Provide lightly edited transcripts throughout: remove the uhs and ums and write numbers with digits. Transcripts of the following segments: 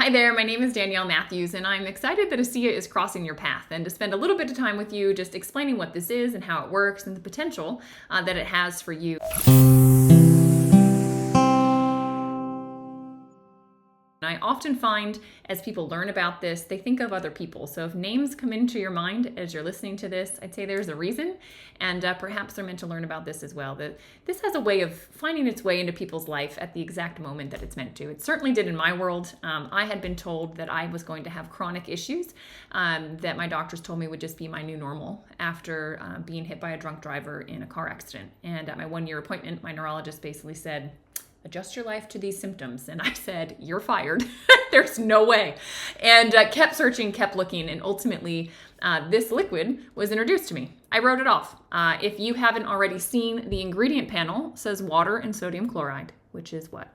Hi there, my name is Danielle Matthews, and I'm excited that ASEA is crossing your path and to spend a little bit of time with you just explaining what this is and how it works and the potential that it has for you. I often find as people learn about this, they think of other people. So if names come into your mind as you're listening to this, I'd say there's a reason, and perhaps they're meant to learn about this as well. That this has a way of finding its way into people's life at the exact moment that it's meant to. It certainly did in my world. I had been told that I was going to have chronic issues that my doctors told me would just be my new normal after being hit by a drunk driver in a car accident. And at my 1-year appointment, my neurologist basically said, adjust your life to these symptoms. And I said, you're fired. There's no way. And kept searching, kept looking. And ultimately, this liquid was introduced to me. I wrote it off. If you haven't already seen, the ingredient panel says water and sodium chloride, which is what?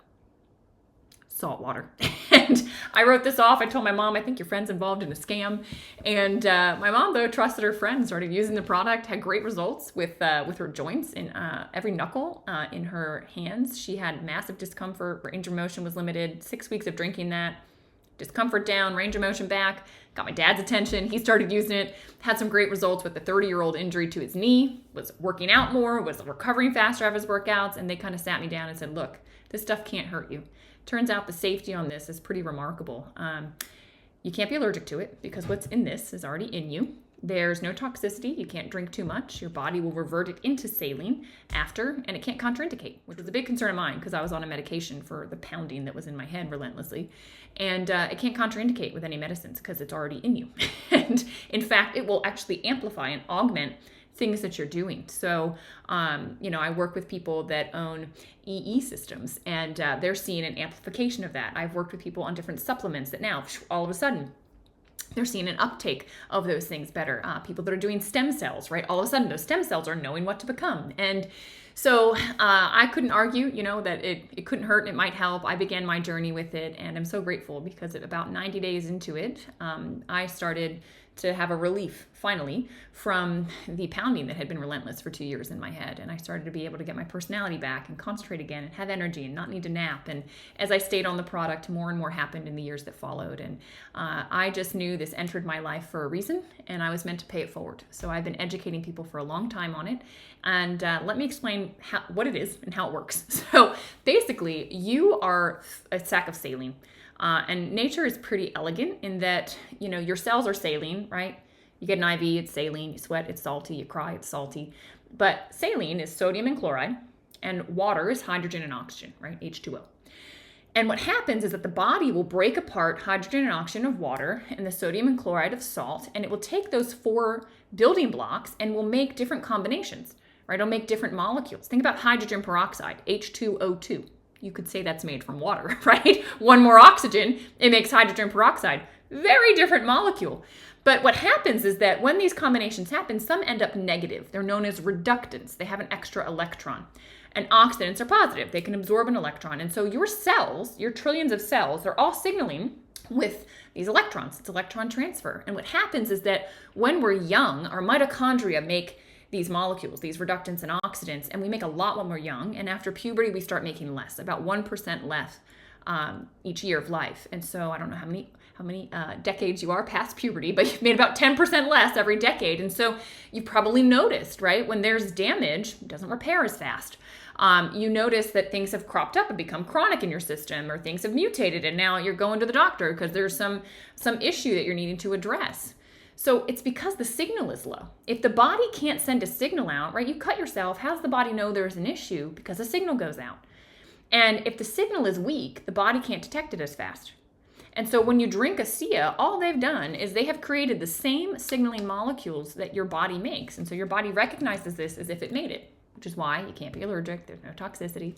Salt water. And I wrote this off. I told my mom, I think your friend's involved in a scam. And my mom, though, trusted her friend, started using the product, had great results with her joints in every knuckle in her hands. She had massive discomfort. Range of motion was limited. 6 weeks of drinking that. Discomfort down, range of motion back. Got my dad's attention. He started using it. Had some great results with the 30-year-old injury to his knee. Was working out more. Was recovering faster after his workouts. And they kind of sat me down and said, look, this stuff can't hurt you. Turns out the safety on this is pretty remarkable. You can't be allergic to it because what's in this is already in you. There's no toxicity. You can't drink too much. Your body will revert it into saline after, and it can't contraindicate, which was a big concern of mine because I was on a medication for the pounding that was in my head relentlessly. And it can't contraindicate with any medicines because it's already in you. And in fact, it will actually amplify and augment things that you're doing. So, I work with people that own EE systems, and they're seeing an amplification of that. I've worked with people on different supplements that now, all of a sudden, they're seeing an uptake of those things better. People that are doing stem cells, right? All of a sudden, those stem cells are knowing what to become. And so I couldn't argue, that it couldn't hurt and it might help. I began my journey with it, and I'm so grateful because at about 90 days into it, I started to have a relief, finally, from the pounding that had been relentless for 2 years in my head. And I started to be able to get my personality back and concentrate again and have energy and not need to nap. And as I stayed on the product, more and more happened in the years that followed. And I just knew this entered my life for a reason, and I was meant to pay it forward. So I've been educating people for a long time on it. And let me explain what it is and how it works. So basically, you are a sack of saline. And nature is pretty elegant in that, your cells are saline, right? You get an IV, it's saline. You sweat, it's salty. You cry, it's salty. But saline is sodium and chloride, and water is hydrogen and oxygen, right? H2O. And what happens is that the body will break apart hydrogen and oxygen of water and the sodium and chloride of salt, and it will take those 4 building blocks and will make different combinations, right? It'll make different molecules. Think about hydrogen peroxide, H2O2. You could say that's made from water, right? One more oxygen, it makes hydrogen peroxide. Very different molecule. But what happens is that when these combinations happen, some end up negative. They're known as reductants. They have an extra electron. And oxidants are positive. They can absorb an electron. And so your cells, your trillions of cells, they're all signaling with these electrons. It's electron transfer. And what happens is that when we're young, our mitochondria make these molecules, these reductants and oxidants, and we make a lot when we're young. And after puberty, we start making less, about 1% less each year of life. And so I don't know how many decades you are past puberty, but you've made about 10% less every decade. And so you probably noticed, right? When there's damage, it doesn't repair as fast. You notice that things have cropped up and become chronic in your system, or things have mutated, and now you're going to the doctor because there's some issue that you're needing to address. So it's because the signal is low. If the body can't send a signal out, right, you cut yourself, how does the body know there's an issue? Because the signal goes out. And if the signal is weak, the body can't detect it as fast. And so when you drink ASEA, all they've done is they have created the same signaling molecules that your body makes. And so your body recognizes this as if it made it, which is why you can't be allergic. There's no toxicity,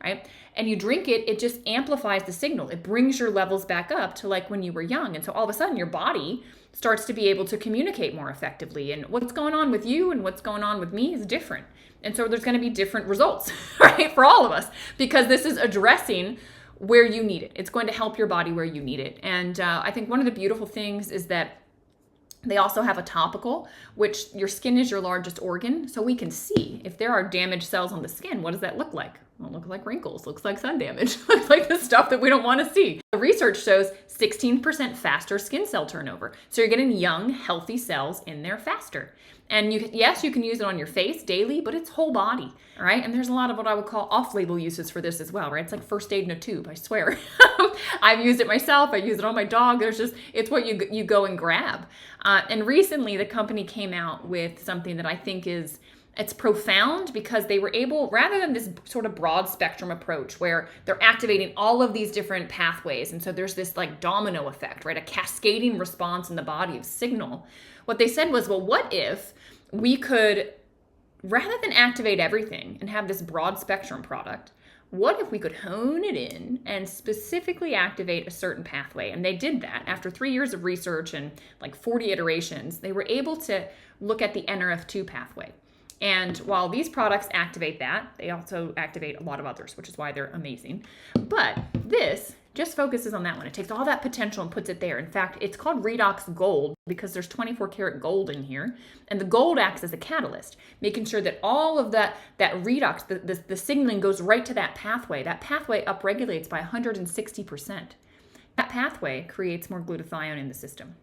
right? And you drink it, it just amplifies the signal. It brings your levels back up to like when you were young. And so all of a sudden your body starts to be able to communicate more effectively. And what's going on with you and what's going on with me is different. And so there's going to be different results, right, for all of us, because this is addressing where you need it. It's going to help your body where you need it. And I think one of the beautiful things is that they also have a topical, which your skin is your largest organ. So we can see if there are damaged cells on the skin, what does that look like? Well, looks like wrinkles, looks like sun damage, looks like the stuff that we don't want to see. The research shows 16% faster skin cell turnover. So you're getting young, healthy cells in there faster. And yes, you can use it on your face daily, but it's whole body, all right? And there's a lot of what I would call off-label uses for this as well, right? It's like first aid in a tube, I swear. I've used it myself. I use it on my dog. It's what you go and grab. And recently, the company came out with something that I think it's profound, because they were able, rather than this sort of broad spectrum approach where they're activating all of these different pathways, and so there's this like domino effect, right? A cascading response in the body of signal. What they said was, well, what if we could, rather than activate everything and have this broad spectrum product, what if we could hone it in and specifically activate a certain pathway? And they did that. After 3 years of research and like 40 iterations, they were able to look at the NRF2 pathway. And while these products activate that, they also activate a lot of others, which is why they're amazing. But this just focuses on that one. It takes all that potential and puts it there. In fact, it's called RedoxGold because there's 24 karat gold in here. And the gold acts as a catalyst, making sure that all of that redox, the signaling goes right to that pathway. That pathway upregulates by 160%. That pathway creates more glutathione in the system.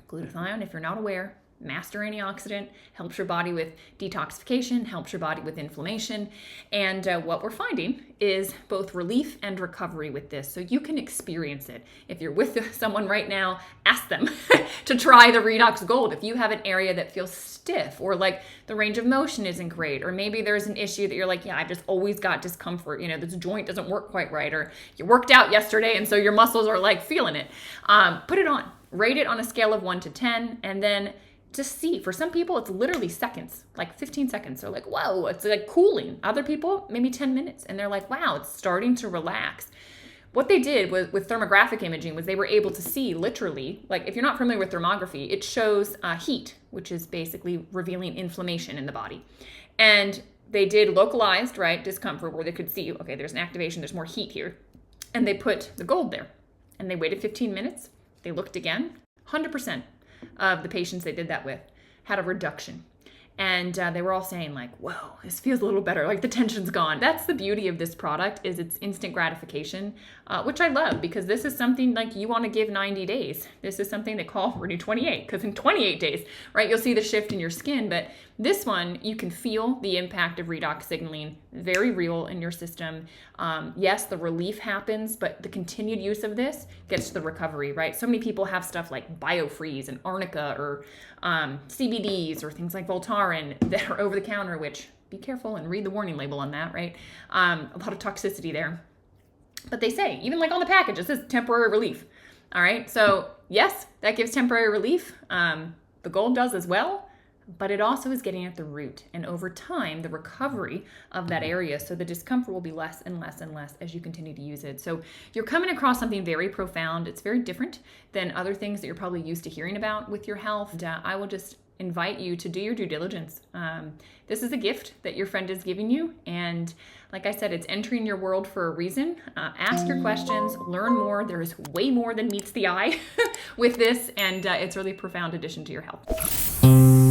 Glutathione, if you're not aware, master antioxidant, helps your body with detoxification, helps your body with inflammation. And what we're finding is both relief and recovery with this. So you can experience it. If you're with someone right now, ask them to try the RedoxGold. If you have an area that feels stiff, or like the range of motion isn't great, or maybe there's an issue that you're like, yeah, I've just always got discomfort, this joint doesn't work quite right, or you worked out yesterday and so your muscles are like feeling it. Put it on, rate it on a scale of 1 to 10, and then just see. For some people, it's literally seconds, like 15 seconds. They're like, whoa, it's like cooling. Other people, maybe 10 minutes. And they're like, wow, it's starting to relax. What they did with thermographic imaging was they were able to see literally, like if you're not familiar with thermography, it shows heat, which is basically revealing inflammation in the body. And they did localized, right, discomfort, where they could see, okay, there's an activation, there's more heat here. And they put the gold there. And they waited 15 minutes. They looked again. 100% of the patients they did that with had a reduction. And they were all saying like, whoa, this feels a little better, like the tension's gone. That's the beauty of this product, is it's instant gratification, which I love, because this is something like you want to give 90 days. This is something they call RENU28, because in 28 days, right, you'll see the shift in your skin. But this one, you can feel the impact of redox signaling, very real in your system. Yes, the relief happens, but the continued use of this gets to the recovery, right? So many people have stuff like BioFreeze and Arnica, or CBDs, or things like Voltaren that are over the counter, which be careful and read the warning label on that, right? A lot of toxicity there. But they say, even like on the package, it says temporary relief. All right, so yes, that gives temporary relief. The gold does as well, but it also is getting at the root. And over time, the recovery of that area, so the discomfort will be less and less and less as you continue to use it. So you're coming across something very profound. It's very different than other things that you're probably used to hearing about with your health. And, I will just invite you to do your due diligence. This is a gift that your friend is giving you. And like I said, it's entering your world for a reason. Ask your questions, learn more. There is way more than meets the eye with this. And it's a really profound addition to your health.